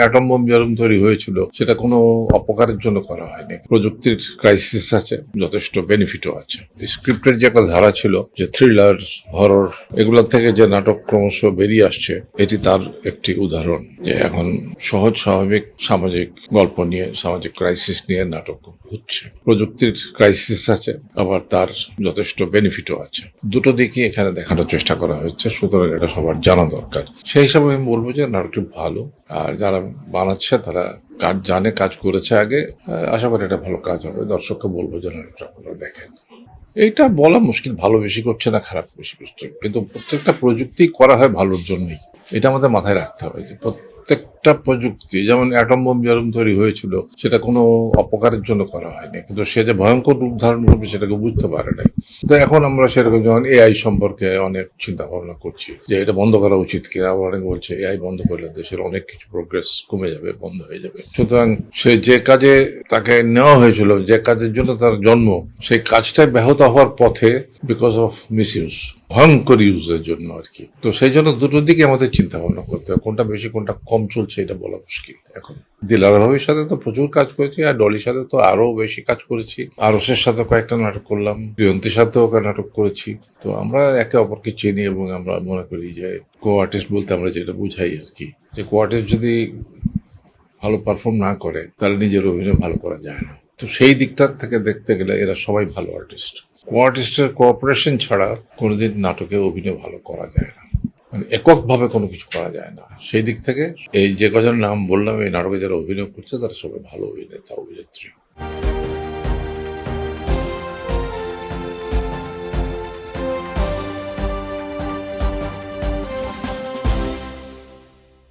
Atom bomb যেরকম তৈরি হয়েছিল সেটা কোনো অপকারের জন্য করা হয়নি। প্রযুক্তির ক্রাইসিস আছে, যথেষ্ট বেনিফিটও আছে। স্ক্রিপ্টের যে একটা ধারা ছিল যে থ্রিলার, হরর, এগুলোর থেকে যে নাটক ক্রমশ বেরিয়ে আসছে, এটি তার একটি উদাহরণ। যে এখন সহজ স্বাভাবিক সামাজিক গল্প নিয়ে, সামাজিক ক্রাইসিস নিয়ে নাটক হচ্ছে। প্রযুক্তির ক্রাইসিস আছে, আবার তার যথেষ্ট বেনিফিটও আছে। দুটো দিকই এখানে দেখানোর চেষ্টা করা হচ্ছে, সুতরাং এটা সবার জানা দরকার। সেই হিসাবে আমি বলবো যে নাটকটি ভালো, আর যারা বানাচ্ছে তারা কাজ জানে, কাজ করেছে আগে। আশা করি এটা ভালো কাজ হবে। দর্শককে বলবো যে নাটকটা আপনারা দেখেন। এইটা বলা মুশকিল, ভালো বেশি করছে না খারাপ বেশি করছে, কিন্তু প্রত্যেকটা প্রযুক্তি করা হয় ভালোর জন্যই। এটা আমাদের মাথায় রাখতে হবে যে প্রত্যেকটা প্রযুক্তি, যেমন অ্যাটম বোম যেরকম তৈরি হয়েছিল সেটা কোনো অপকারের জন্য করা হয়নি, কিন্তু সে যে ভয়ঙ্কর রূপ ধারণ করবে সেটাকে বুঝতে পারে নাই। তো এখন আমরা সেরকম যেমন এআই সম্পর্কে অনেক চিন্তা ভাবনা করছি যে এটা বন্ধ করা উচিত কিনা। আবার অনেক বলছে এআই বন্ধ করলে দেশের অনেক কিছু প্রোগ্রেস কমে যাবে, বন্ধ হয়ে যাবে। সুতরাং সে যে কাজে তাকে নেওয়া হয়েছিল, যে কাজের জন্য তার জন্ম, সেই কাজটাই ব্যাহত হওয়ার পথে বিকজ অফ মিস ইউজ, ভয়ঙ্কর ইউজের জন্য আর কি। তো সেই জন্য দুটো দিকে আমাদের চিন্তা ভাবনা করতে হবে, কোনটা বেশি কোনটা কম চলছে এটা বলা মুশকিল এখন। দিলারা ভাবির সাথে তো প্রচুর কাজ করেছি, আর ডলির সাথে তো আরো বেশি কাজ করেছি, আরসের সাথে কয়েকটা নাটক করলাম, প্রিয়ন্তীর সাথেও নাটক করেছি। তো আমরা একে অপরকে চিনি এবং আমরা মনে করি যে কো আর্টিস্ট বলতে আমরা যেটা বুঝাই আর কি, যে কো আর্টিস্ট যদি ভালো পারফর্ম না করে তাহলে নিজের অভিনয় ভালো করা যায় না। তো সেই দিকটার থেকে দেখতে গেলে এরা সবাই ভালো আর্টিস্ট। কো আর্টিস্টের কোঅপারেশন ছাড়া কোনোদিন নাটকে অভিনয় ভালো করা যায় না, মানে এককভাবে কোনো কিছু করা যায় না। সেই দিক থেকে এই যে কজন নাম বললাম এই নাটকে যারা অভিনয় করছে তারা সবাই ভালো অভিনেতা, অভিনেত্রী।